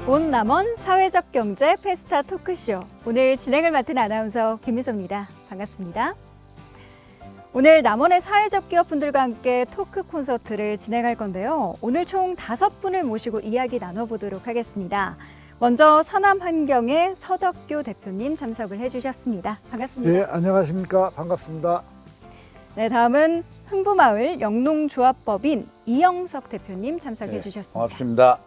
온 남원 사회적 경제 페스타 토크쇼. 오늘 진행을 맡은 아나운서 김미소입니다. 반갑습니다. 오늘 남원의 사회적 기업분들과 함께 토크 콘서트를 진행할 건데요. 오늘 총 5분을 모시고 이야기 나눠보도록 하겠습니다. 먼저 서남환경의 서덕교 대표님 참석을 해주셨습니다. 반갑습니다. 네, 안녕하십니까. 반갑습니다. 네, 다음은 흥부마을 영농조합법인 이영석 대표님 참석해 주셨습니다. 고맙습니다.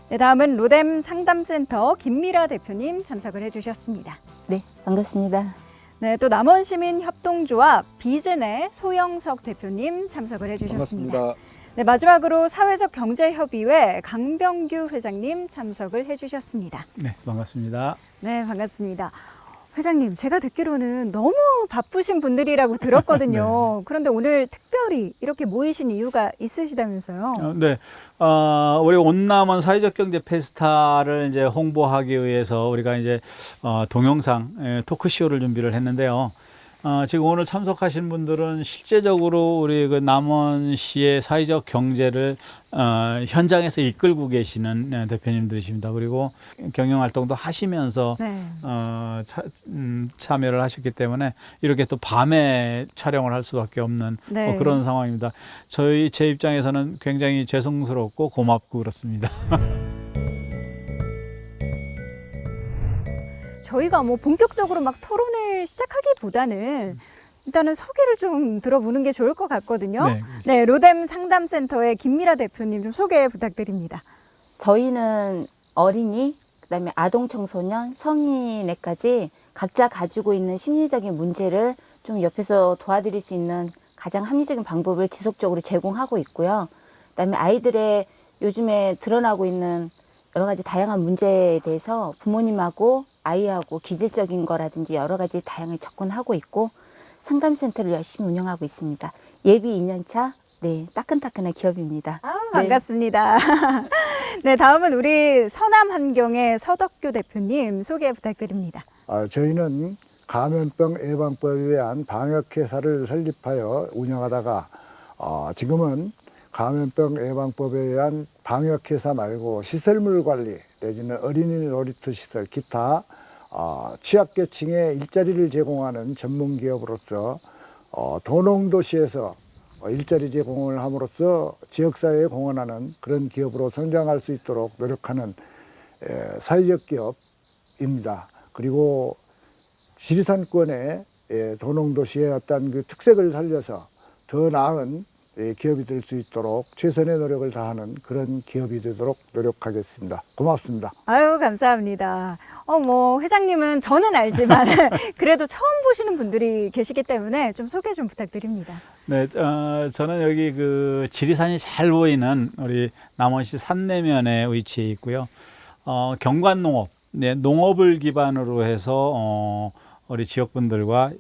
네, 다음은 로뎀 상담센터 김미라 대표님 참석을 해주셨습니다. 네, 반갑습니다. 네, 또 남원시민협동조합 비즈네 소영석 대표님 참석을 해주셨습니다. 반갑습니다. 네, 마지막으로 사회적 경제협의회 강병규 회장님 참석을 해주셨습니다. 네, 반갑습니다. 네, 반갑습니다. 회장님, 제가 듣기로는 너무 바쁘신 분들이라고 들었거든요. 네. 그런데 오늘 특별히 이렇게 모이신 이유가 있으시다면서요? 네, 우리 온남원 사회적 경제 페스타를 이제 홍보하기 위해서 우리가 이제 동영상 토크쇼를 준비를 했는데요. 지금 오늘 참석하신 분들은 실제적으로 우리 그 남원시의 사회적 경제를 현장에서 이끌고 계시는 대표님들이십니다. 그리고 경영 활동도 하시면서 네. 참여를 하셨기 때문에 이렇게 또 밤에 촬영을 할 수밖에 없는 네. 그런 상황입니다. 제 입장에서는 굉장히 죄송스럽고 고맙고 그렇습니다. 저희가 뭐 본격적으로 막 토론을 시작하기보다는 일단은 소개를 좀 들어보는 게 좋을 것 같거든요. 네. 네, 로뎀 상담센터의 김미라 대표님 좀 소개 부탁드립니다. 저희는 어린이, 그다음에 아동 청소년, 성인에까지 각자 가지고 있는 심리적인 문제를 좀 옆에서 도와드릴 수 있는 가장 합리적인 방법을 지속적으로 제공하고 있고요. 그다음에 아이들의 요즘에 드러나고 있는 여러 가지 다양한 문제에 대해서 부모님하고 아이하고 기질적인 거라든지 여러 가지 다양하게 접근하고 있고 상담센터를 열심히 운영하고 있습니다. 예비 2년차 네, 따끈따끈한 기업입니다. 반갑습니다. 네, 다음은 우리 서남환경의 서덕교 대표님 소개 부탁드립니다. 저희는 감염병 예방법에 의한 방역회사를 설립하여 운영하다가 지금은 감염병 예방법에 의한 방역회사 말고 시설물 관리 내지는 어린이 놀이터 시설 기타 취약계층에 일자리를 제공하는 전문 기업으로서 도농도시에서 일자리 제공을 함으로써 지역사회에 공헌하는 그런 기업으로 성장할 수 있도록 노력하는 사회적 기업입니다. 그리고 지리산권의 도농도시의 어떤 그 특색을 살려서 더 나은 기업이 될 수 있도록 최선의 노력을 다하는 그런 기업이 되도록 노력하겠습니다. 고맙습니다. 아유, 감사합니다. 뭐 회장님은 저는 알지만 그래도 처음 보시는 분들이 계시기 때문에 좀 소개 좀 부탁드립니다. 네, 저는 여기 그 지리산이 잘 보이는 우리 남원시 산내면에 위치해 있고요. 경관농업, 네, 농업을 기반으로 해서 우리 지역분들과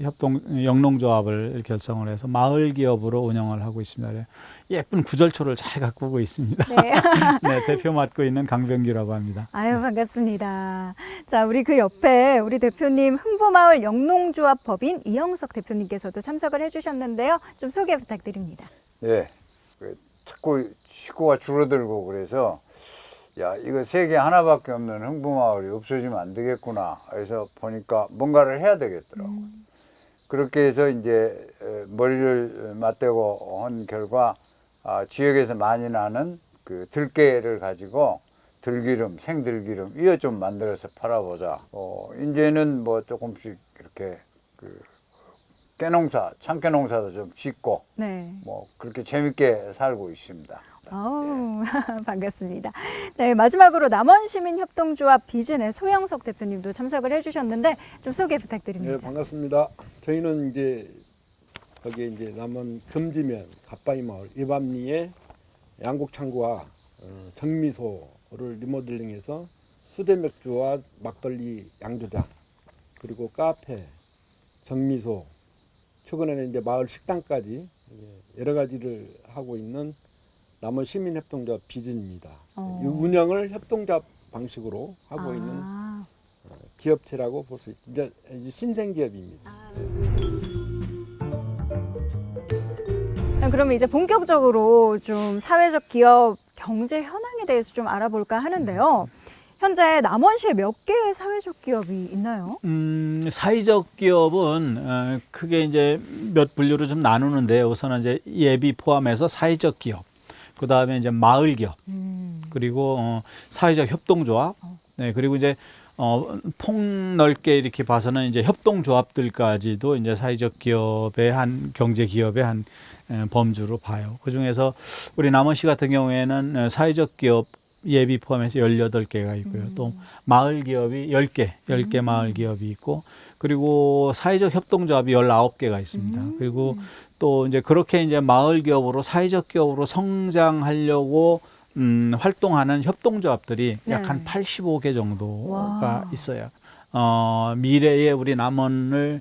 영농조합을 결성을 해서 마을 기업으로 운영을 하고 있습니다. 예쁜 구절초를 잘 가꾸고 있습니다. 네. 네, 대표 맡고 있는 강병규라고 합니다. 아유, 반갑습니다. 자, 우리 그 옆에 우리 대표님 흥부마을 영농조합 법인 이영석 대표님께서도 참석을 해주셨는데요. 좀 소개 부탁드립니다. 예, 자꾸 식구가 줄어들고 그래서 야, 이거 세계 하나밖에 없는 흥부마을이 없어지면 안 되겠구나. 그래서 보니까 뭔가를 해야 되겠더라고. 그렇게 해서 이제 머리를 맞대고 한 결과 지역에서 많이 나는 그 들깨를 가지고 들기름, 생들기름 이거 좀 만들어서 팔아보자. 이제는 뭐 조금씩 이렇게 그 깨농사, 참깨농사도 좀 짓고 네. 뭐 그렇게 재밌게 살고 있습니다. 아우, 반갑습니다. 네, 마지막으로 남원시민협동조합 비즈네 소영석 대표님도 참석을 해주셨는데 좀 소개 부탁드립니다. 네, 반갑습니다. 저희는 이제 거기에 이제 남원 금지면 갓바위 마을 이밤리에 양곡창고와 정미소를 리모델링해서 수제맥주와 막걸리 양조장 그리고 카페, 정미소, 최근에는 이제 마을 식당까지 여러 가지를 하고 있는 남원 시민협동조합 비즈입니다. 이 운영을 협동조합 방식으로 하고 있는 기업체라고 볼 수 있죠. 이제 신생 기업입니다. 그러면 이제 본격적으로 좀 사회적 기업 경제 현황에 대해서 좀 알아볼까 하는데요. 현재 남원시에 몇 개의 사회적 기업이 있나요? 사회적 기업은 크게 이제 몇 분류로 좀 나누는데 우선은 이제 예비 포함해서 사회적 기업, 그 다음에 이제 마을 기업, 그리고 사회적 협동조합, 네, 그리고 이제 폭넓게 이렇게 봐서는 이제 협동조합들까지도 이제 사회적 기업의 한 경제 기업의 한 범주로 봐요. 그 중에서 우리 남원시 같은 경우에는 사회적 기업 예비 포함해서 18개가 있고요. 또 마을 기업이 10개 마을 기업이 있고, 그리고 사회적 협동조합이 19개가 있습니다. 그리고 또 이제 그렇게 이제 마을 기업으로 사회적 기업으로 성장하려고 활동하는 협동조합들이 네. 약 한 85개 정도가 와. 있어요. 미래에 우리 남원을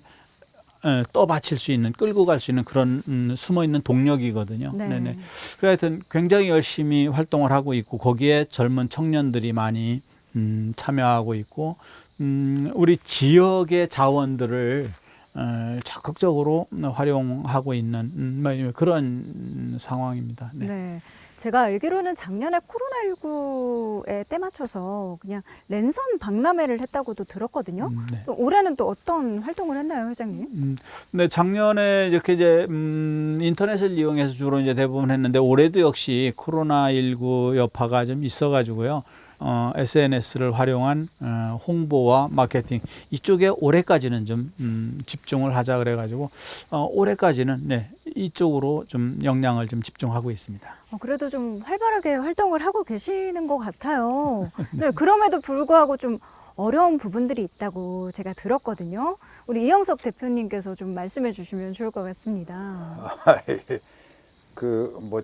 떠받칠 수 있는, 끌고 갈 수 있는 그런 숨어 있는 동력이거든요. 네. 네네. 그래 하여튼 굉장히 열심히 활동을 하고 있고, 거기에 젊은 청년들이 많이 참여하고 있고, 우리 지역의 자원들을 적극적으로 활용하고 있는 그런 상황입니다. 네. 네. 제가 알기로는 작년에 코로나19에 때 맞춰서 그냥 랜선 박람회를 했다고도 들었거든요. 네. 또 올해는 또 어떤 활동을 했나요, 회장님? 네, 작년에 이렇게 이제 인터넷을 이용해서 주로 이제 대부분 했는데, 올해도 역시 코로나19 여파가 좀 있어가지고요. SNS를 활용한 홍보와 마케팅 이쪽에 올해까지는 좀 집중을 하자 그래가지고 올해까지는 네, 이쪽으로 좀 역량을 좀 집중하고 있습니다. 그래도 좀 활발하게 활동을 하고 계시는 것 같아요. 네, 그럼에도 불구하고 좀 어려운 부분들이 있다고 제가 들었거든요. 우리 이영석 대표님께서 좀 말씀해 주시면 좋을 것 같습니다.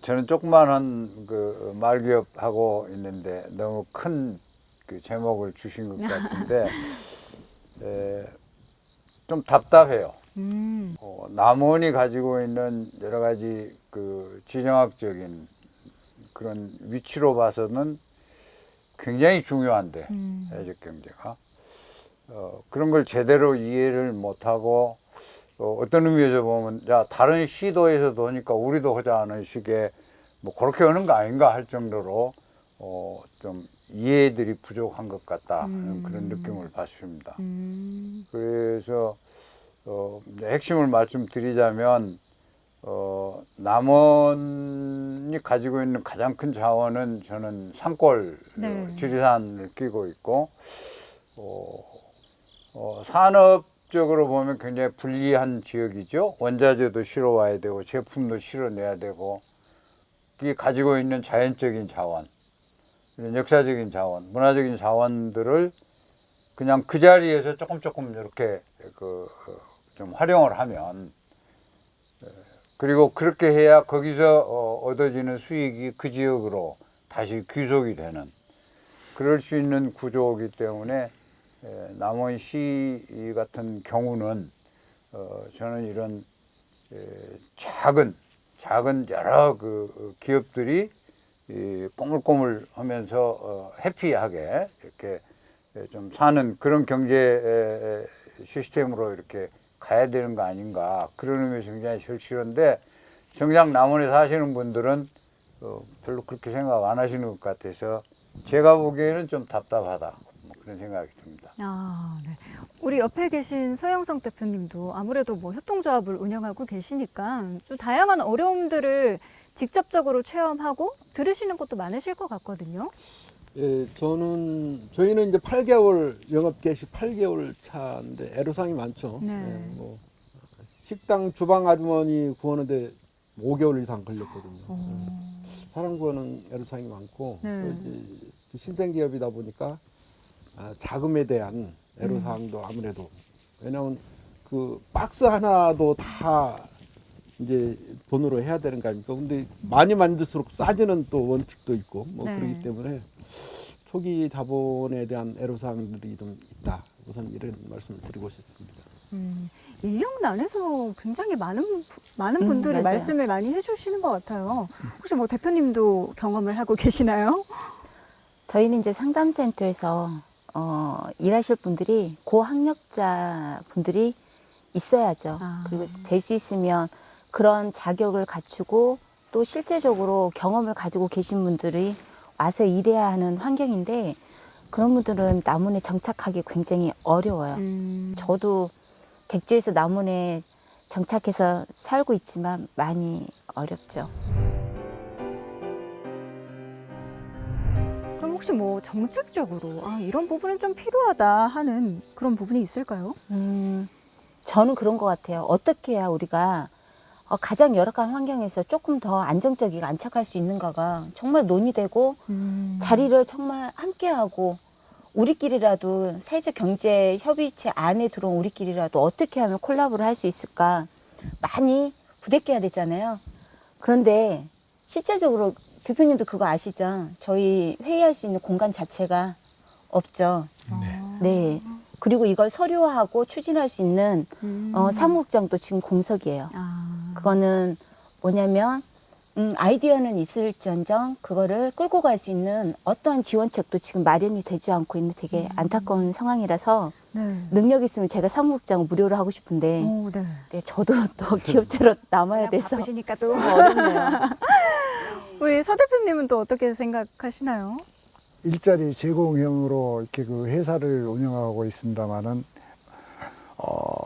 저는 조그만한 말기업 하고 있는데 너무 큰 그 제목을 주신 것 같은데 좀 답답해요. 남원이 가지고 있는 여러 가지 그 지정학적인 그런 위치로 봐서는 굉장히 중요한데 사회적 경제가 그런 걸 제대로 이해를 못하고 어떤 의미에서 보면 야 다른 시도에서도 하니까 우리도 하자 하는 식의 뭐 그렇게 하는 거 아닌가 할 정도로 좀 이해들이 부족한 것 같다 그런 느낌을 받습니다. 그래서 핵심을 말씀드리자면 남원이 가지고 있는 가장 큰 자원은 저는 산골 네. 지리산을 끼고 있고 산업적으로 보면 굉장히 불리한 지역이죠. 원자재도 실어 와야 되고 제품도 실어내야 되고 이게 가지고 있는 자연적인 자원, 이런 역사적인 자원, 문화적인 자원들을 그냥 그 자리에서 조금 이렇게 좀 활용을 하면 그리고 그렇게 해야 거기서 얻어지는 수익이 그 지역으로 다시 귀속이 되는 그럴 수 있는 구조이기 때문에 남원시 같은 경우는 저는 이런 작은 여러 그 기업들이 꼬물꼬물하면서 해피하게 이렇게 좀 사는 그런 경제 시스템으로 이렇게 가야 되는 거 아닌가 그런 의미에서 굉장히 절실한데 정작 남원에 사시는 분들은 별로 그렇게 생각 안 하시는 것 같아서 제가 보기에는 좀 답답하다 그런 생각이 듭니다. 네. 우리 옆에 계신 소영성 대표님도 아무래도 뭐 협동조합을 운영하고 계시니까 좀 다양한 어려움들을 직접적으로 체험하고 들으시는 것도 많으실 것 같거든요. 예, 저희는 이제 8개월 영업 개시 8개월 차인데 애로사항이 많죠. 네. 예, 뭐 식당 주방 아주머니 구하는데 5개월 이상 걸렸거든요. 사람 구하는 애로사항이 많고 네. 또 이제 신생기업이다 보니까 자금에 대한 애로사항도 아무래도 왜냐하면 그 박스 하나도 다 이제 돈으로 해야 되는 거 아닙니까? 근데 많이 만들수록 싸지는 또 원칙도 있고 뭐 네. 그렇기 때문에 초기 자본에 대한 애로사항들이 좀 있다. 우선 이런 말씀을 드리고 싶습니다. 인력난에서 굉장히 많은 분들이 맞아요. 말씀을 많이 해주시는 것 같아요. 혹시 뭐 대표님도 경험을 하고 계시나요? 저희는 이제 상담센터에서 일하실 분들이 고학력자 분들이 있어야죠. 아. 그리고 될 수 있으면 그런 자격을 갖추고 또 실제적으로 경험을 가지고 계신 분들이 와서 일해야 하는 환경인데 그런 분들은 남원에 정착하기 굉장히 어려워요. 저도 객지에서 남원에 정착해서 살고 있지만 많이 어렵죠. 그럼 혹시 뭐 정책적으로 이런 부분은 좀 필요하다 하는 그런 부분이 있을까요? 저는 그런 것 같아요. 어떻게 해야 우리가 가장 열악한 환경에서 조금 더 안정적이고 안착할 수 있는가가 정말 논의되고 자리를 정말 함께하고 우리끼리라도 사회적 경제 협의체 안에 들어온 우리끼리라도 어떻게 하면 콜라보를 할 수 있을까 많이 부대껴야 되잖아요. 그런데 실제적으로 대표님도 그거 아시죠? 저희 회의할 수 있는 공간 자체가 없죠. 네. 그리고 이걸 서류화하고 추진할 수 있는 사무국장도 지금 공석이에요. 그거는 뭐냐면 아이디어는 있을지언정 그거를 끌고 갈 수 있는 어떠한 지원책도 지금 마련이 되지 않고 있는 되게 안타까운 상황이라서 네. 능력 있으면 제가 사무국장 무료로 하고 싶은데 오, 네. 네, 저도 또 기업체로 남아야 돼서 바쁘시니까 또 어렵네요. 우리 서 대표님은 또 어떻게 생각하시나요? 일자리 제공형으로 이렇게 그 회사를 운영하고 있습니다만은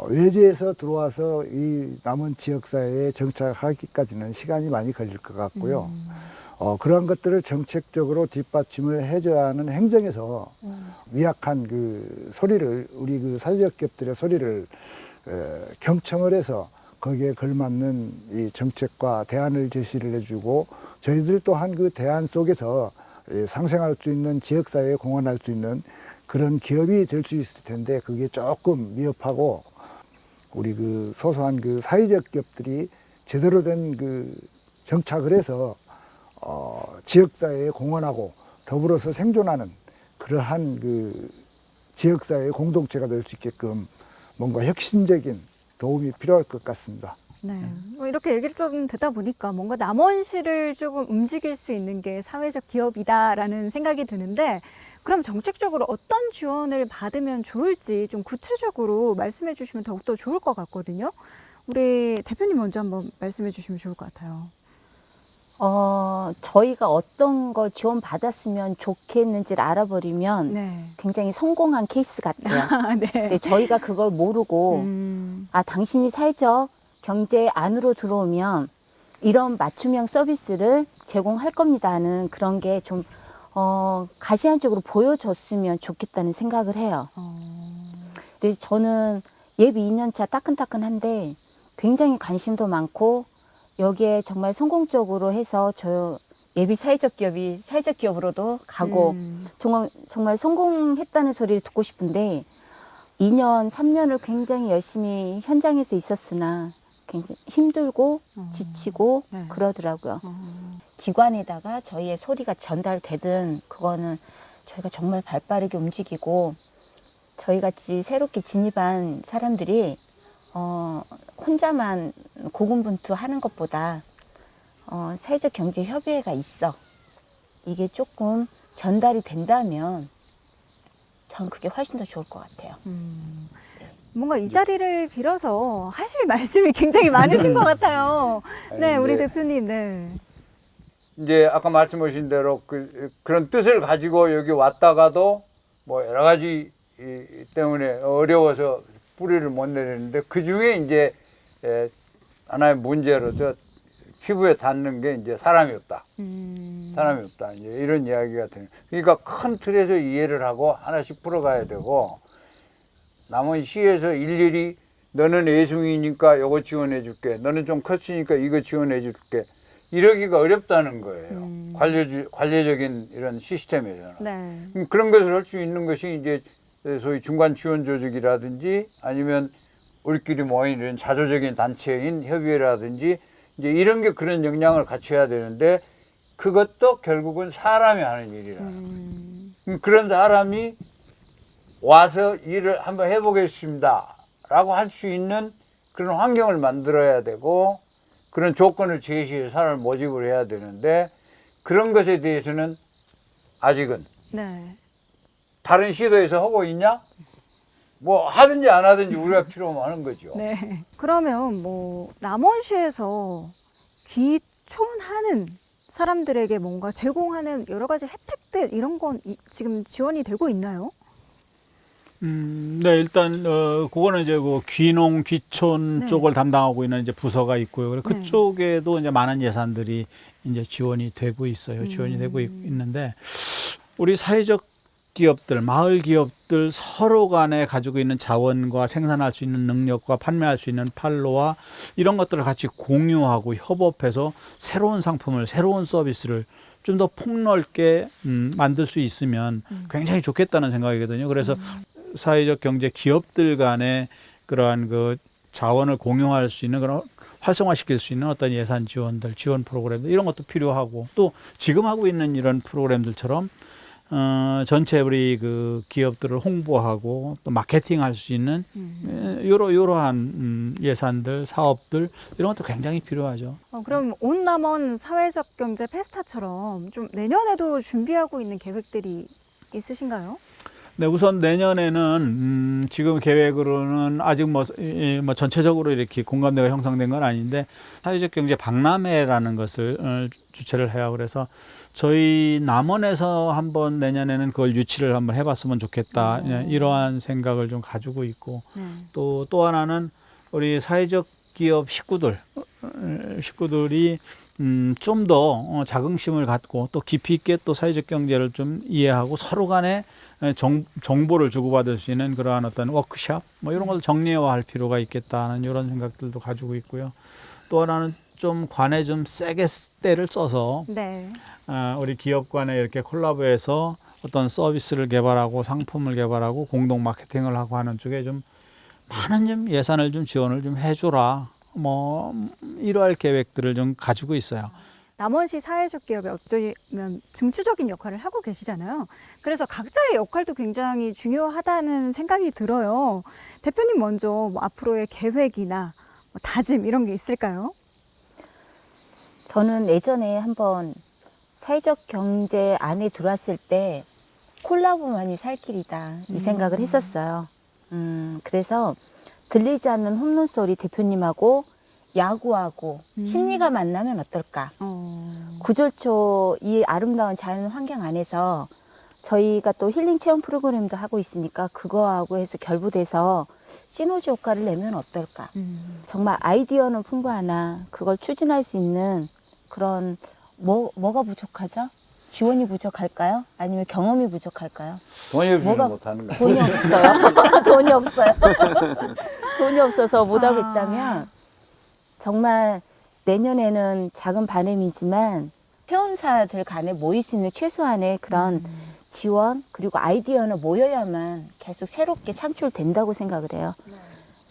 외지에서 들어와서 이 남원 지역사회에 정착하기까지는 시간이 많이 걸릴 것 같고요. 그러한 것들을 정책적으로 뒷받침을 해줘야 하는 행정에서 미약한 그 소리를 우리 그 사회적 기업들의 소리를 경청을 해서 거기에 걸맞는 이 정책과 대안을 제시를 해주고 저희들 또한 그 대안 속에서 상생할 수 있는 지역사회에 공헌할 수 있는 그런 기업이 될 수 있을 텐데 그게 조금 미흡하고 우리 그 소소한 그 사회적 기업들이 제대로 된 그 정착을 해서 지역사회에 공헌하고 더불어서 생존하는 그러한 그 지역사회의 공동체가 될 수 있게끔 뭔가 혁신적인 도움이 필요할 것 같습니다. 네. 뭐 이렇게 얘기를 좀 듣다 보니까 뭔가 남원시를 조금 움직일 수 있는 게 사회적 기업이다라는 생각이 드는데 그럼 정책적으로 어떤 지원을 받으면 좋을지 좀 구체적으로 말씀해 주시면 더욱더 좋을 것 같거든요. 우리 대표님 먼저 한번 말씀해 주시면 좋을 것 같아요. 저희가 어떤 걸 지원받았으면 좋겠는지를 알아버리면 네. 굉장히 성공한 케이스 같아요. 네. 근데 저희가 그걸 모르고 당신이 사회적 경제 안으로 들어오면 이런 맞춤형 서비스를 제공할 겁니다 하는 그런 게 좀 가시안적으로 보여줬으면 좋겠다는 생각을 해요. 근데 저는 예비 2년차 따끈따끈한데 굉장히 관심도 많고 여기에 정말 성공적으로 해서 저 예비 사회적 기업이 사회적 기업으로도 가고 정말 성공했다는 소리를 듣고 싶은데 2년, 3년을 굉장히 열심히 현장에서 있었으나 굉장히 힘들고 지치고 네. 그러더라고요. 기관에다가 저희의 소리가 전달되든 그거는 저희가 정말 발빠르게 움직이고 저희같이 새롭게 진입한 사람들이 혼자만 고군분투하는 것보다 사회적 경제 협의회가 있어. 이게 조금 전달이 된다면 전 그게 훨씬 더 좋을 것 같아요. 뭔가 이 자리를 빌어서 하실 말씀이 굉장히 많으신 것 같아요. 네, 우리 이제 대표님. 네. 이제 아까 말씀하신 대로 그런 뜻을 가지고 여기 왔다가도 뭐 여러 가지 때문에 어려워서 뿌리를 못 내리는데 그 중에 이제 하나의 문제로서 피부에 닿는 게 이제 사람이 없다. 사람이 없다. 이제 이런 이야기가 되는. 그러니까 큰 틀에서 이해를 하고 하나씩 풀어가야 되고 남원시에서 일일이 너는 애숭이니까 이거 지원해 줄게. 너는 좀 컸으니까 이거 지원해 줄게. 이러기가 어렵다는 거예요. 관례적인 이런 시스템에서는. 네. 그런 것을 할 수 있는 것이 이제 소위 중간 지원 조직이라든지 아니면 우리끼리 모인 이런 자조적인 단체인 협의회라든지 이제 이런 게 그런 역량을 갖춰야 되는데 그것도 결국은 사람이 하는 일이라는 거예요. 그런 사람이 와서 일을 한번 해보겠습니다 라고 할 수 있는 그런 환경을 만들어야 되고 그런 조건을 제시해 사람을 모집을 해야 되는데 그런 것에 대해서는 아직은 네. 다른 시도에서 하고 있냐? 뭐 하든지 안 하든지 우리가 필요하면 하는 거죠. 네. 그러면 뭐 남원시에서 초혼하는 사람들에게 뭔가 제공하는 여러 가지 혜택들 이런 건 지금 지원이 되고 있나요? 네, 일단 그거는 이제 그 귀농 귀촌 네. 쪽을 담당하고 있는 이제 부서가 있고요. 그리고 네. 그쪽에도 이제 많은 예산들이 이제 지원이 되고 있어요. 지원이 되고 있는데 우리 사회적 기업들, 마을 기업들 서로 간에 가지고 있는 자원과 생산할 수 있는 능력과 판매할 수 있는 판로와 이런 것들을 같이 공유하고 협업해서 새로운 상품을, 새로운 서비스를 좀 더 폭넓게 만들 수 있으면 굉장히 좋겠다는 생각이거든요. 그래서 사회적 경제 기업들 간에 그러한 그 자원을 공유할 수 있는 그런 활성화시킬 수 있는 어떤 예산 지원들, 지원 프로그램들 이런 것도 필요하고 또 지금 하고 있는 이런 프로그램들처럼 전체 우리 그 기업들을 홍보하고 또 마케팅할 수 있는 이러한 예산들, 사업들 이런 것도 굉장히 필요하죠. 그럼 온남원 사회적 경제 페스타처럼 좀 내년에도 준비하고 있는 계획들이 있으신가요? 네, 우선 내년에는 지금 계획으로는 아직 뭐 전체적으로 이렇게 공감대가 형성된 건 아닌데 사회적 경제 박람회라는 것을 주최를 해요. 그래서 저희 남원에서 한번 내년에는 그걸 유치를 한번 해봤으면 좋겠다. 이러한 생각을 좀 가지고 있고 또 하나는 우리 사회적 기업 식구들이 좀 더 자긍심을 갖고 또 깊이 있게 또 사회적 경제를 좀 이해하고 서로 간에 정보를 주고받을 수 있는 그러한 어떤 워크숍 뭐 이런 걸 정리화할 필요가 있겠다는 이런 생각들도 가지고 있고요. 또 하나는 좀 관에 좀 세게 때를 써서 네. 우리 기업 간에 이렇게 콜라보해서 어떤 서비스를 개발하고 상품을 개발하고 공동 마케팅을 하고 하는 쪽에 좀 많은 좀 예산을 좀 지원을 좀 해줘라. 뭐 이러할 계획들을 좀 가지고 있어요. 남원시 사회적 기업에 어쩌면 중추적인 역할을 하고 계시잖아요. 그래서 각자의 역할도 굉장히 중요하다는 생각이 들어요. 대표님 먼저 뭐 앞으로의 계획이나 뭐 다짐 이런 게 있을까요? 저는 예전에 한번 사회적 경제 안에 들어왔을 때 콜라보만이 살 길이다 이 생각을 했었어요. 그래서 들리지 않는 홈런 소리 대표님하고 야구하고 심리가 만나면 어떨까? 구절초 이 아름다운 자연 환경 안에서 저희가 또 힐링 체험 프로그램도 하고 있으니까 그거하고 해서 결부돼서 시너지 효과를 내면 어떨까? 정말 아이디어는 풍부하나 그걸 추진할 수 있는 그런 뭐가 부족하죠? 지원이 부족할까요? 아니면 경험이 부족할까요? 돈이 없으면 뭐가- 못하는 거야. 돈이 없어요. 돈이 없어요. 돈이 없어서 못하고 있다면 정말 내년에는 작은 바람이지만 회원사들 간에 모일 수 있는 최소한의 그런 지원 그리고 아이디어는 모여야만 계속 새롭게 창출된다고 생각을 해요.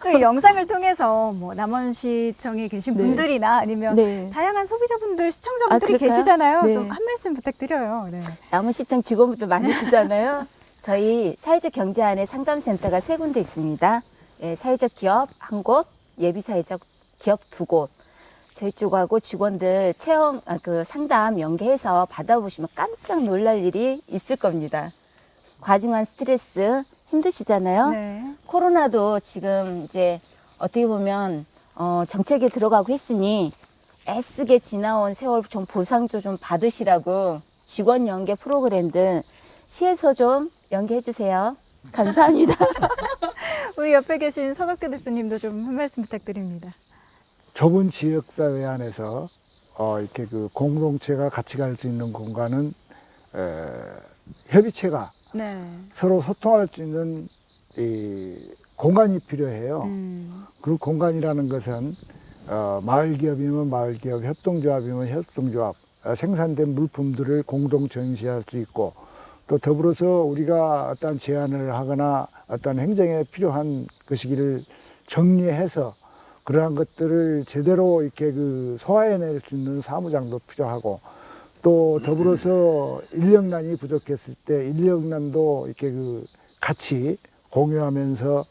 또 이 영상을 통해서 뭐 남원시청에 계신 네. 분들이나 아니면 네. 다양한 소비자분들, 시청자분들이 그럴까요? 계시잖아요. 네. 좀 한 말씀 부탁드려요. 네. 남원시청 직원분들 많으시잖아요. 저희 사회적 경제 안에 상담센터가 3군데 있습니다. 예, 사회적 기업 1곳, 예비사회적 기업 2곳. 저희 쪽하고 직원들 체험, 그 상담 연계해서 받아보시면 깜짝 놀랄 일이 있을 겁니다. 과중한 스트레스 힘드시잖아요. 네. 코로나도 지금 이제 어떻게 보면 정책에 들어가고 했으니 애쓰게 지나온 세월 좀 보상도 좀 받으시라고 직원 연계 프로그램들 시에서 좀 연계해 주세요. 감사합니다. 우리 옆에 계신 서각대 대표님도 좀 한 말씀 부탁드립니다. 좁은 지역사회 안에서 이렇게 그 공동체가 같이 갈 수 있는 공간은 협의체가 네. 서로 소통할 수 있는 이 공간이 필요해요. 그 공간이라는 것은 마을 기업이면 마을 기업, 협동조합이면 협동조합, 생산된 물품들을 공동 전시할 수 있고 또 더불어서 우리가 어떤 제안을 하거나 어떤 행정에 필요한 것이기를 정리해서 그러한 것들을 제대로 이렇게 그 소화해낼 수 있는 사무장도 필요하고 또 더불어서 인력난이 부족했을 때 인력난도 이렇게 그 같이 공유하면서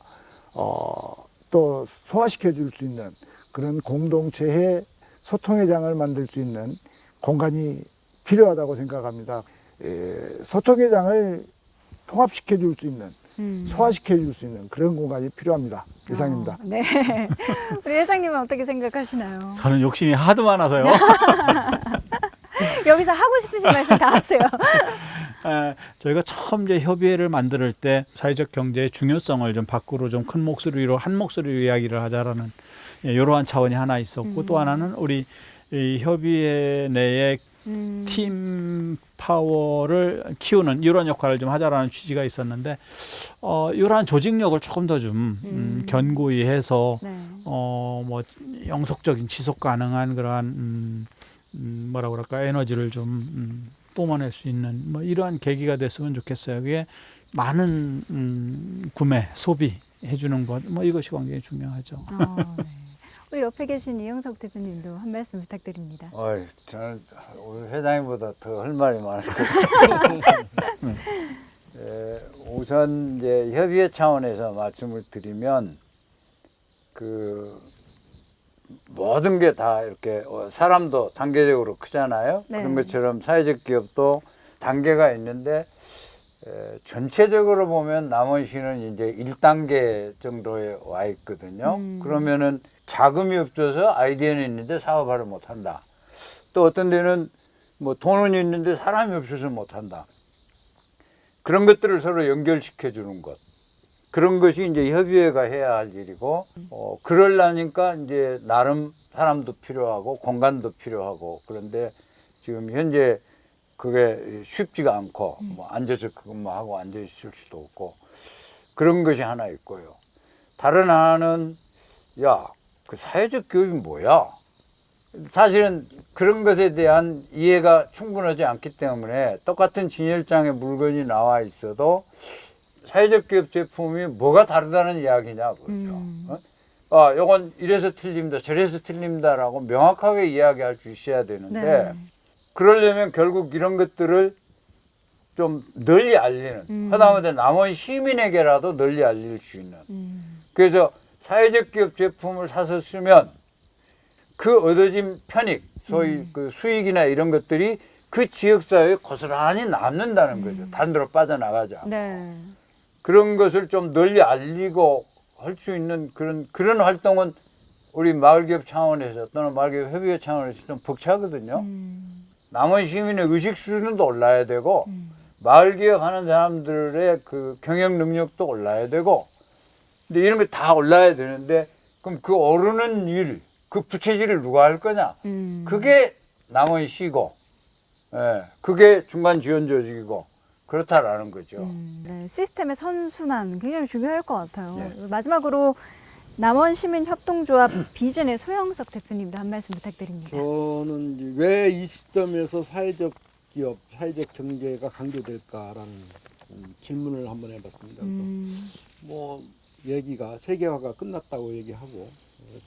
또 소화시켜 줄 수 있는 그런 공동체의 소통의 장을 만들 수 있는 공간이 필요하다고 생각합니다. 소통의 장을 통합시켜 줄 수 있는 소화시켜 줄 수 있는 그런 공간이 필요합니다. 이상입니다. 네. 우리 회장님은 어떻게 생각하시나요? 저는 욕심이 하도 많아서요. 여기서 하고 싶으신 말씀 다 하세요. 저희가 처음 이제 협의회를 만들 때 사회적 경제의 중요성을 좀 밖으로 좀 큰 목소리로 한 목소리로 이야기를 하자라는 이러한 차원이 하나 있었고 또 하나는 우리 이 협의회 내에 팀 파워를 키우는 이런 역할을 좀 하자라는 취지가 있었는데 이러한 조직력을 조금 더 좀 견고히 해서 네. 뭐 영속적인 지속 가능한 그러한 뭐라 그럴까 에너지를 좀 뿜어낼 수 있는 뭐 이러한 계기가 됐으면 좋겠어요. 그게 많은 구매 소비 해주는 것 뭐 이것이 굉장히 중요하죠. 네. 우리 옆에 계신 이영석 대표님도 한 말씀 부탁드립니다. 저는 우리 회장님보다 더 할 말이 많을 것 같아요. 우선 이제 협의회 차원에서 말씀을 드리면 그 모든 게 다 이렇게 사람도 단계적으로 크잖아요. 네. 그런 것처럼 사회적 기업도 단계가 있는데 전체적으로 보면 남원시는 이제 1단계 정도에 와 있거든요. 그러면은 자금이 없어서 아이디어는 있는데 사업화를 못 한다. 또 어떤 데는 뭐 돈은 있는데 사람이 없어서 못 한다. 그런 것들을 서로 연결시켜 주는 것. 그런 것이 이제 협의회가 해야 할 일이고, 그러려니까 이제 나름 사람도 필요하고 공간도 필요하고, 그런데 지금 현재 그게 쉽지가 않고, 뭐 앉아서 그것만 하고 앉아 있을 수도 없고, 그런 것이 하나 있고요. 다른 하나는, 그 사회적 교육이 뭐야? 사실은 그런 것에 대한 이해가 충분하지 않기 때문에 똑같은 진열장에 물건이 나와 있어도 사회적 기업 제품이 뭐가 다르다는 이야기냐 그렇죠. 요건 이래서 틀립니다, 저래서 틀립니다라고 명확하게 이야기할 수 있어야 되는데 네. 그러려면 결국 이런 것들을 좀 널리 알리는 하다못해 남원 시민에게라도 널리 알릴 수 있는 그래서 사회적 기업 제품을 사서 쓰면 그 얻어진 편익, 소위 그 수익이나 이런 것들이 그 지역사회에 고스란히 남는다는 거죠. 다른 데로 빠져나가지 않고. 네. 그런 것을 좀 널리 알리고 할 수 있는 그런 활동은 우리 마을기업 차원에서 또는 마을기업 협의회 차원에서 좀 벅차거든요. 남원 시민의 의식 수준도 올라야 되고 마을기업 하는 사람들의 그 경영 능력도 올라야 되고 근데 이런 게 다 올라야 되는데 그럼 그 오르는 일, 그 부채질을 누가 할 거냐? 그게 남원시고, 그게 중간 지원 조직이고 그렇다라는 거죠. 네, 시스템의 선순환 굉장히 중요할 것 같아요. 네. 마지막으로 남원시민협동조합 비전의 소영석 대표님도 한 말씀 부탁드립니다. 저는 왜 이 시점에서 사회적 기업, 사회적 경제가 강조될까라는 질문을 한번 해봤습니다. 그래서 뭐 얘기가 세계화가 끝났다고 얘기하고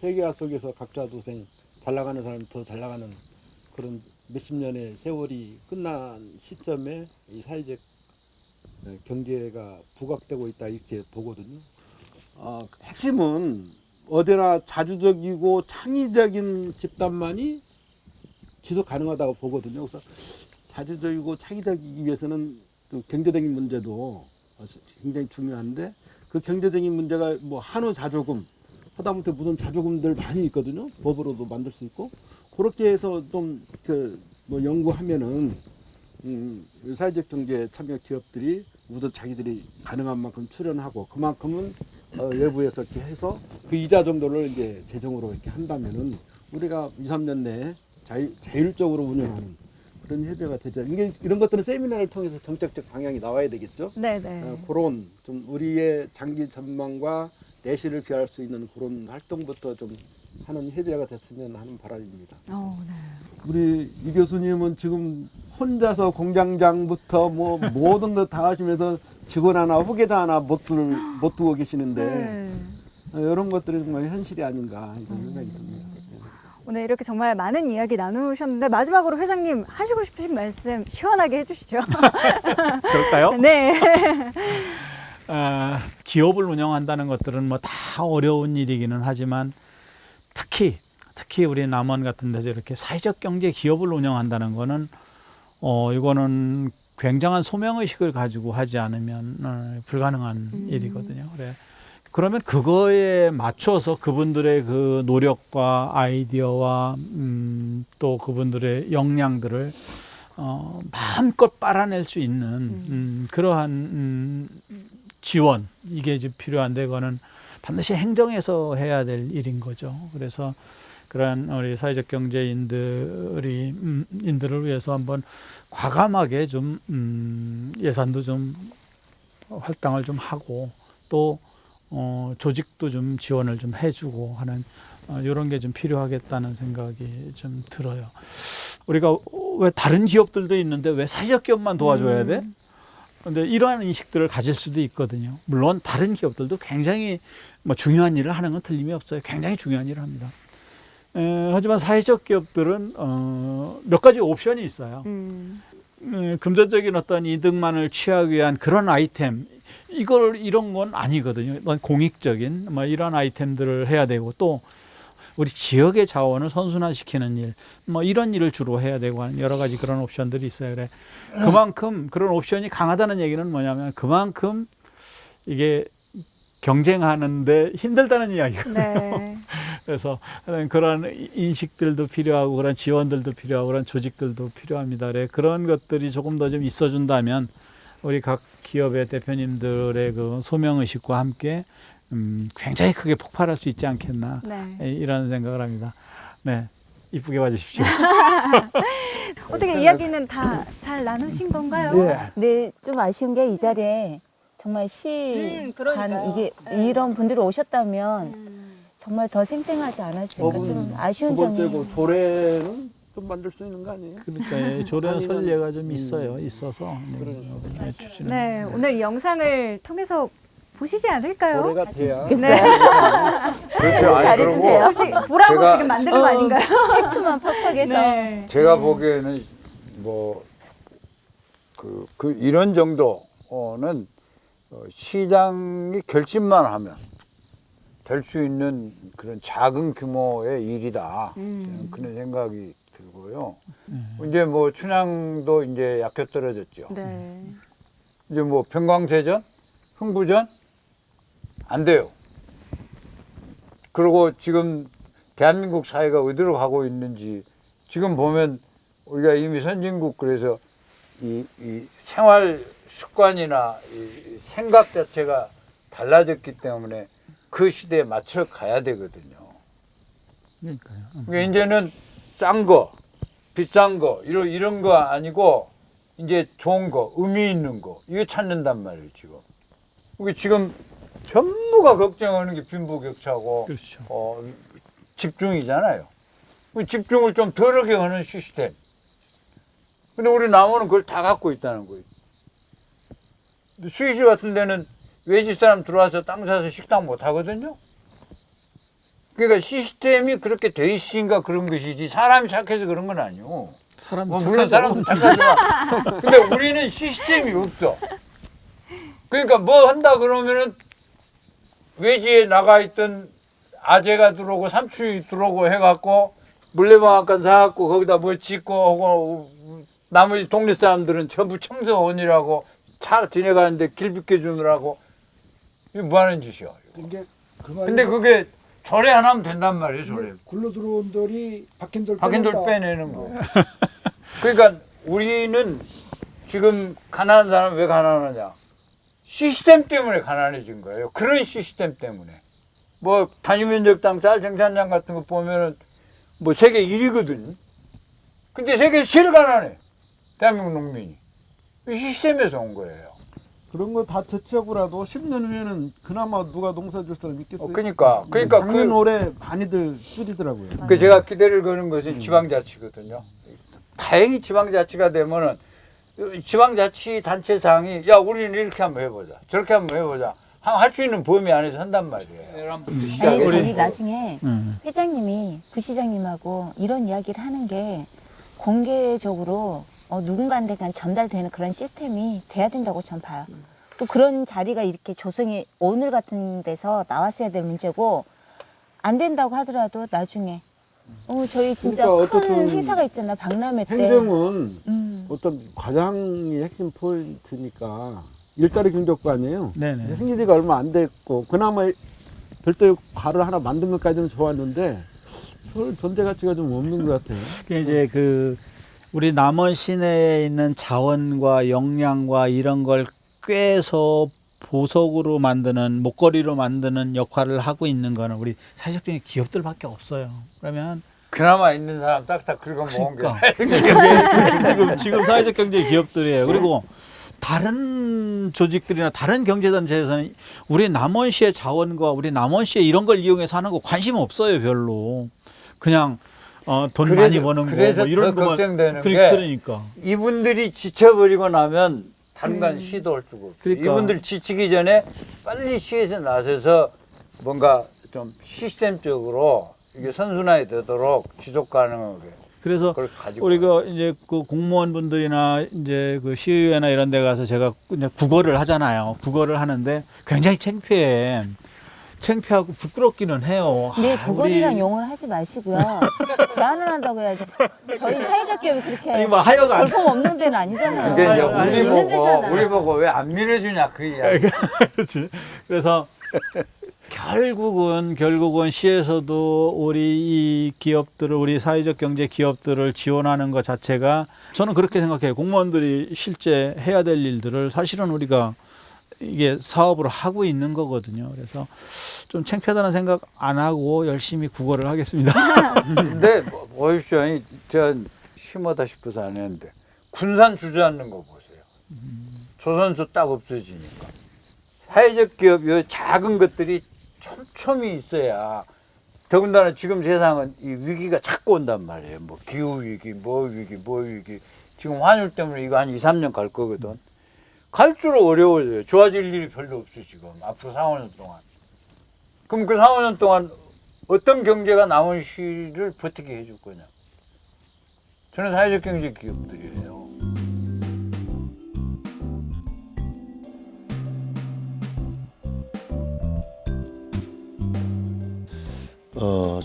세계화 속에서 각자 도생 잘 나가는 사람이 더 잘 나가는 그런 몇십 년의 세월이 끝난 시점에 이 사회적 경제가 부각되고 있다 이렇게 보거든요. 핵심은 어디나 자주적이고 창의적인 집단만이 지속 가능하다고 보거든요. 그래서 자주적이고 창의적이기 위해서는 그 경제적인 문제도 굉장히 중요한데 그 경제적인 문제가 뭐 한우 자조금 하다못해 무슨 자조금들 많이 있거든요. 법으로도 만들 수 있고 그렇게 해서 좀 뭐 연구하면은 사회적 경제 참여 기업들이 우선 자기들이 가능한 만큼 출연하고 그만큼은 외부에서 이렇게 해서 그 이자 정도를 이제 재정으로 이렇게 한다면은 우리가 2, 3년 내에 자율적으로 운영하는 그런 협의가 되죠. 이런 것들은 세미나를 통해서 정책적 방향이 나와야 되겠죠. 네네. 그런 좀 우리의 장기 전망과 내실을 비할 수 있는 그런 활동부터 좀 하는 협의회가 됐으면 하는 바람입니다. 네. 우리 이 교수님은 지금 혼자서 공장장부터 뭐 모든 것 다 하시면서 직원 하나 후계자 하나 못 두고 계시는데 네. 이런 것들이 정말 현실이 아닌가 이런 생각이 듭니다. 오늘 이렇게 정말 많은 이야기 나누셨는데 마지막으로 회장님 하시고 싶으신 말씀 시원하게 해주시죠. 그럴까요? 네. 기업을 운영한다는 것들은 뭐 다 어려운 일이기는 하지만 특히 우리 남원 같은 데서 이렇게 사회적 경제 기업을 운영한다는 거는 이거는 굉장한 소명의식을 가지고 하지 않으면 불가능한 일이거든요. 그래. 그러면 그거에 맞춰서 그분들의 그 노력과 아이디어와 또 그분들의 역량들을 마음껏 빨아낼 수 있는 그러한 지원, 이게 이제 필요한데, 그거는 반드시 행정에서 해야 될 일인 거죠. 그래서 그러한 우리 사회적 경제인들을 위해서 한번 과감하게 좀 예산도 좀 할당을 좀 하고, 또 조직도 좀 지원을 좀 해주고 하는 이런 게 좀 필요하겠다는 생각이 좀 들어요. 우리가 왜 다른 기업들도 있는데 왜 사회적 기업만 도와줘야 돼? 근데 이러한 인식들을 가질 수도 있거든요. 물론 다른 기업들도 굉장히 뭐 중요한 일을 하는 건 틀림이 없어요. 굉장히 중요한 일을 합니다. 하지만 사회적 기업들은 몇 가지 옵션이 있어요. 금전적인 어떤 이득만을 취하기 위한 그런 아이템, 이런 건 아니거든요. 공익적인 뭐 이런 아이템들을 해야 되고, 또 우리 지역의 자원을 선순환시키는 일, 뭐 이런 일을 주로 해야 되고 하는 여러 가지 그런 옵션들이 있어요. 그래. 그만큼 그런 옵션이 강하다는 얘기는 뭐냐면 그만큼 이게 경쟁하는데 힘들다는 이야기거든요. 네. 그래서 그런 인식들도 필요하고 그런 지원들도 필요하고 그런 조직들도 필요합니다. 그래. 그런 것들이 조금 더 좀 있어준다면 우리 각 기업의 대표님들의 그 소명의식과 함께 굉장히 크게 폭발할 수 있지 않겠나, 네. 이런 생각을 합니다. 네, 이쁘게 봐주십시오. 어떻게 이야기는 다 잘 나누신 건가요? 예. 네, 좀 아쉬운 게 이 자리에 정말 시관 그러니까요. 이게 네. 이런 분들이 오셨다면 정말 더 생생하지 않았을까, 좀 아쉬운 두 점이. 번째고 조례는 좀 만들 수 있는 거 아니에요? 그러니까 조례 설례가 좀 있어서 그러니까. 추진을. 네, 오늘 이 영상을 통해서 보시지 않을까요? 조례가 돼야 좋겠어요. 그렇죠. 아니, 잘해주세요. 그리고 솔직히 보라고 제가- 지금 만드는 거 아닌가요? 팩트만 팍팍해서. 네. 제가 보기에는 뭐 이런 정도는 시장이 결심만 하면 될 수 있는 그런 작은 규모의 일이다. 저는 그런 생각이 들고요. 이제 뭐 춘향도 이제 약효 떨어졌죠. 네. 이제 뭐 평광세전, 흥부전 안 돼요. 그리고 지금 대한민국 사회가 어디로 가고 있는지 지금 보면 우리가 이미 선진국, 그래서 이 생활 습관이나 이 생각 자체가 달라졌기 때문에 그 시대에 맞춰 가야 되거든요. 그러니까요. 그러니까 이제는 싼 거, 비싼 거, 이런 거 아니고 이제 좋은 거, 의미 있는 거, 이거 찾는단 말이에요, 지금. 이게 지금 전부가 걱정하는 게 빈부격차고, 그렇죠. 집중이잖아요. 그 집중을 좀 덜하게 하는 시스템. 근데 우리 남원은 그걸 다 갖고 있다는 거예요. 수의시 같은 데는 외지 사람 들어와서 땅 사서 식당 못 하거든요. 그러니까 시스템이 그렇게 돼 있으니까 그런 것이지 사람이 착해서 그런 건 아니고. 사람 물론 사람도 착하지만 근데 우리는 시스템이 없어. 그러니까 뭐 한다 그러면은 외지에 나가 있던 아재가 들어오고 삼촌이 들어오고 해갖고 물레방앗간 사갖고 거기다 뭐 짓고 하고, 나머지 동네 사람들은 전부 청소원이라고 차 지나가는데 길 비켜주느라고. 이게 뭐 하는 짓이야. 그게 그 말이 근데 그게 조례 안 하면 된단 말이에요, 조례. 굴러 들어온 돌이 박힌 돌 박힌 돌 빼낸다. 빼내는 거예요. 그러니까 우리는 지금 가난한 사람은 왜 가난하냐? 시스템 때문에 가난해진 거예요. 그런 시스템 때문에. 뭐 단위면적당 쌀 생산량 같은 거 보면은 뭐 세계 1위거든. 근데 세계 제일 가난해. 대한민국 농민이. 이 시스템에서 온 거예요. 그런 거 다 터치하고라도 10년 후에는 그나마 누가 농사 줄 사람 있겠어요? 그러니까 작년 올해 많이들 줄이더라고요. 그 제가 기대를 거는 것은 지방자치거든요. 다행히 지방자치가 되면은 지방자치단체장이 야 우리는 이렇게 한번 해보자, 저렇게 한번 해보자, 할 수 있는 범위 안에서 한단 말이에요. 아니, 우리- 나중에 회장님이 부시장님하고 이런 이야기를 하는 게 공개적으로 누군가한테 그냥 전달되는 그런 시스템이 돼야 된다고 전 봐요. 또 그런 자리가 이렇게 조성이 오늘 같은 데서 나왔어야 될 문제고, 안 된다고 하더라도 나중에 저희 진짜 그러니까 큰 어쨌든 행사가 있잖아, 박람회 때. 행정은 어떤 과장이 핵심 포인트니까 일자리 경제국 아니에요. 네네. 생기지가 얼마 안 됐고 그나마 별도의 과를 하나 만든 것까지는 좋았는데 별 존재 가치가 좀 없는 것 같아요. 그게 이제 그 우리 남원 시내에 있는 자원과 역량과 이런 걸 꿰서 보석으로 만드는 목걸이로 만드는 역할을 하고 있는 거는 우리 사회적인 기업들밖에 없어요. 그러면 그나마 있는 사람 딱딱 긁어 모은 게 그게 지금 사회적 경제 기업들이에요. 그리고 다른 조직들이나 다른 경제단체에서는 우리 남원시의 자원과 우리 남원시의 이런 걸 이용해서 하는 거 관심 없어요, 별로. 그냥 돈 많이 버는 거 그래서 뭐 이런 더 거만 걱정되는 게 그러니까. 이분들이 지쳐버리고 나면 당간 시도할 줄 없고 그러니까. 이분들 지치기 전에 빨리 시에서 나서서 뭔가 좀 시스템적으로 이게 선순환이 되도록 지속 가능하게 그래서 그걸 가지고 우리가 이제 그 공무원분들이나 이제 그 시의회나 이런 데 가서 제가 그냥 국어를 하잖아요. 국어를 하는데 굉장히 창피해. 창피하고 부끄럽기는 해요. 네, 아, 국어리란 우리- 용어를 하지 마시고요. 제안을 한다고 해야지. 저희 사회적 기업이 그렇게 아니 뭐 하여간 볼품 없는 데는 아니잖아요. 그게 이제 아니, 있는 데잖아. 우리 보고 왜 안 밀어주냐 그 이야기. 그렇지. 그래서 결국은 시에서도 우리 이 기업들을 우리 사회적 경제 기업들을 지원하는 것 자체가 저는 그렇게 생각해요. 공무원들이 실제 해야 될 일들을 사실은 우리가 이게 사업으로 하고 있는 거거든요. 그래서 좀 창피하다는 생각 안 하고 열심히 국어를 하겠습니다. 근데 보십시오. 저 심하다 싶어서 안 했는데 군산 주저앉는 거 보세요. 조선소 딱 없어지니까 사회적 기업 요 작은 것들이 촘촘히 있어야 더군다나 지금 세상은 이 위기가 자꾸 온단 말이에요. 뭐 기후 위기, 뭐 위기. 지금 환율 때문에 이거 한 2, 3년 갈 거거든. 갈수록 어려워져요. 좋아질 일이 별로 없어 지금 앞으로 4, 5년 동안. 그럼 그 4, 5년 동안 어떤 경제가 남원시를 버티게 해줄 거냐? 저는 사회적 경제 기업들이에요.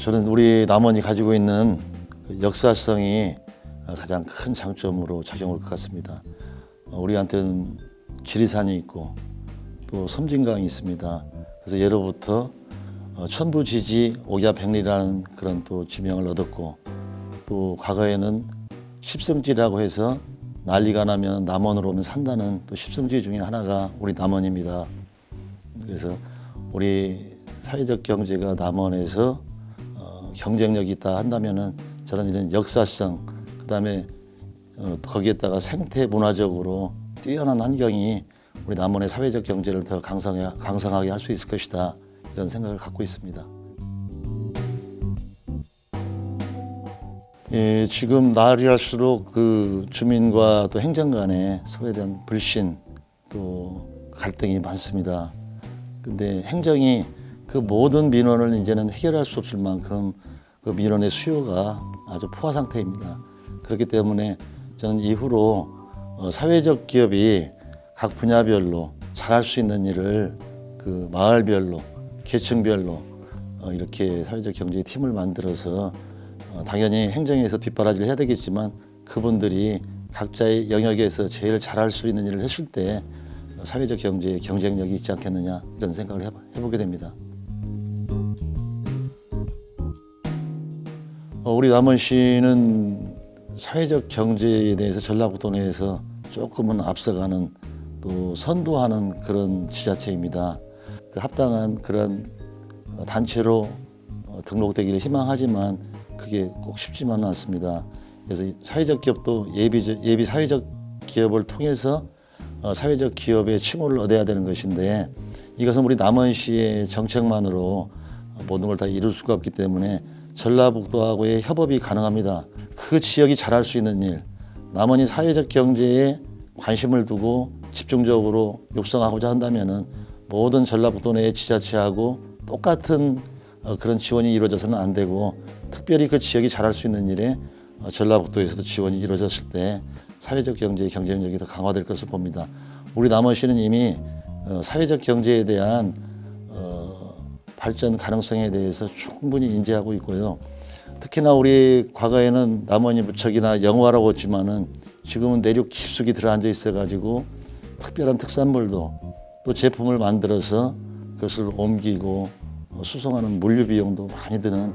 저는 우리 남원이 가지고 있는 그 역사성이 가장 큰 장점으로 작용할 것 같습니다. 우리한테는 지리산이 있고 또 섬진강이 있습니다. 그래서 예로부터 천부지지 옥야백리라는 그런 또 지명을 얻었고 또 과거에는 십성지라고 해서 난리가 나면 남원으로 오면 산다는 또 십성지 중에 하나가 우리 남원입니다. 그래서 우리 사회적 경제가 남원에서 경쟁력이 있다 한다면은 저는 이런 역사성 그다음에 거기에다가 생태 문화적으로 뛰어난 환경이 우리 남원의 사회적 경제를 더 강성하게 할 수 있을 것이다 이런 생각을 갖고 있습니다. 예, 지금 날이 갈수록 그 주민과 또 행정 간에 서로에 대한 불신 또 갈등이 많습니다. 근데 행정이 그 모든 민원을 이제는 해결할 수 없을 만큼 그 민원의 수요가 아주 포화 상태입니다. 그렇기 때문에 저는 이후로 사회적 기업이 각 분야별로 잘할 수 있는 일을 그 마을별로, 계층별로 이렇게 사회적 경제 팀을 만들어서 당연히 행정에서 뒷바라지를 해야 되겠지만 그분들이 각자의 영역에서 제일 잘할 수 있는 일을 했을 때 사회적 경제의 경쟁력이 있지 않겠느냐 이런 생각을 해보게 됩니다. 우리 남원시는 사회적 경제에 대해서 전라북도 내에서 조금은 앞서가는 또 선도하는 그런 지자체입니다. 그 합당한 그런 단체로 등록되기를 희망하지만 그게 꼭 쉽지만은 않습니다. 그래서 사회적 기업도 예비 사회적 기업을 통해서 사회적 기업의 칭호를 얻어야 되는 것인데 이것은 우리 남원시의 정책만으로 모든 걸 다 이룰 수가 없기 때문에 전라북도하고의 협업이 가능합니다. 그 지역이 잘할 수 있는 일, 남원이 사회적 경제에 관심을 두고 집중적으로 육성하고자 한다면은 모든 전라북도 내의 지자체하고 똑같은 그런 지원이 이루어져서는 안 되고 특별히 그 지역이 잘할 수 있는 일에 전라북도에서도 지원이 이루어졌을 때 사회적 경제의 경쟁력이 더 강화될 것을 봅니다. 우리 남원시는 이미 사회적 경제에 대한 발전 가능성에 대해서 충분히 인지하고 있고요. 특히나 우리 과거에는 남원이 무척이나 영화라고 했지만은 지금은 내륙 깊숙이 들어앉아 있어가지고 특별한 특산물도 또 제품을 만들어서 그것을 옮기고 수송하는 물류 비용도 많이 드는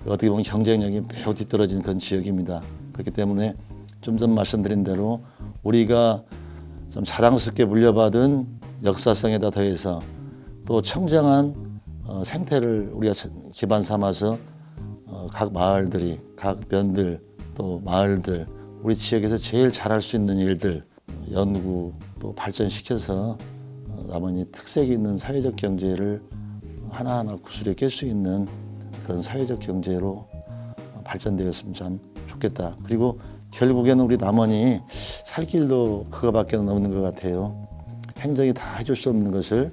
어떻게 보면 경쟁력이 매우 뒤떨어진 그런 지역입니다. 그렇기 때문에 좀 전 말씀드린 대로 우리가 좀 자랑스럽게 물려받은 역사성에다 더해서 또 청정한 생태를 우리가 기반 삼아서 각 마을들이, 각 면들, 또 마을들, 우리 지역에서 제일 잘할 수 있는 일들 연구 또 발전시켜서 남원이 특색이 있는 사회적 경제를 하나하나 구슬에 깰 수 있는 그런 사회적 경제로 발전되었으면 참 좋겠다. 그리고 결국에는 우리 남원이 살 길도 그거밖에 없는 것 같아요. 행정이 다 해줄 수 없는 것을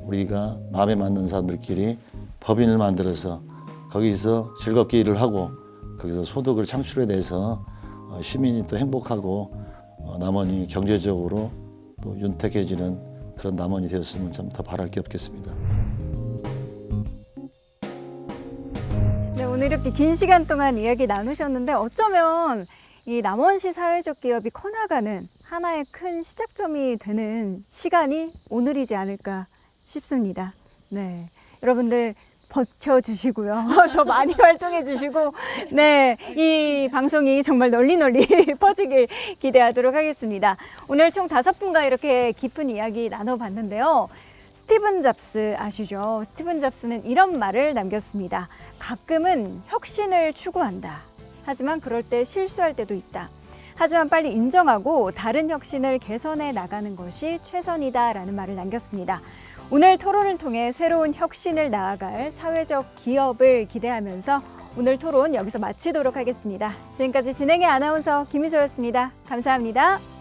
우리가 마음에 맞는 사람들끼리 법인을 만들어서 거기서 즐겁게 일을 하고 거기서 소득을 창출해내서 시민이 또 행복하고 남원이 경제적으로 또 윤택해지는 그런 남원이 되었으면 참 더 바랄 게 없겠습니다. 네, 오늘 이렇게 긴 시간 동안 이야기 나누셨는데 어쩌면 이 남원시 사회적 기업이 커나가는 하나의 큰 시작점이 되는 시간이 오늘이지 않을까 싶습니다. 네, 여러분들 버텨주시고요. 더 많이 활동해주시고, 네, 이 방송이 정말 널리 퍼지길 기대하도록 하겠습니다. 오늘 총 5분과 이렇게 깊은 이야기 나눠봤는데요. 스티븐 잡스 아시죠? 스티븐 잡스는 이런 말을 남겼습니다. 가끔은 혁신을 추구한다. 하지만 그럴 때 실수할 때도 있다. 하지만 빨리 인정하고 다른 혁신을 개선해 나가는 것이 최선이다라는 말을 남겼습니다. 오늘 토론을 통해 새로운 혁신을 나아갈 사회적 기업을 기대하면서 오늘 토론 여기서 마치도록 하겠습니다. 지금까지 진행의 아나운서 김희소였습니다. 감사합니다.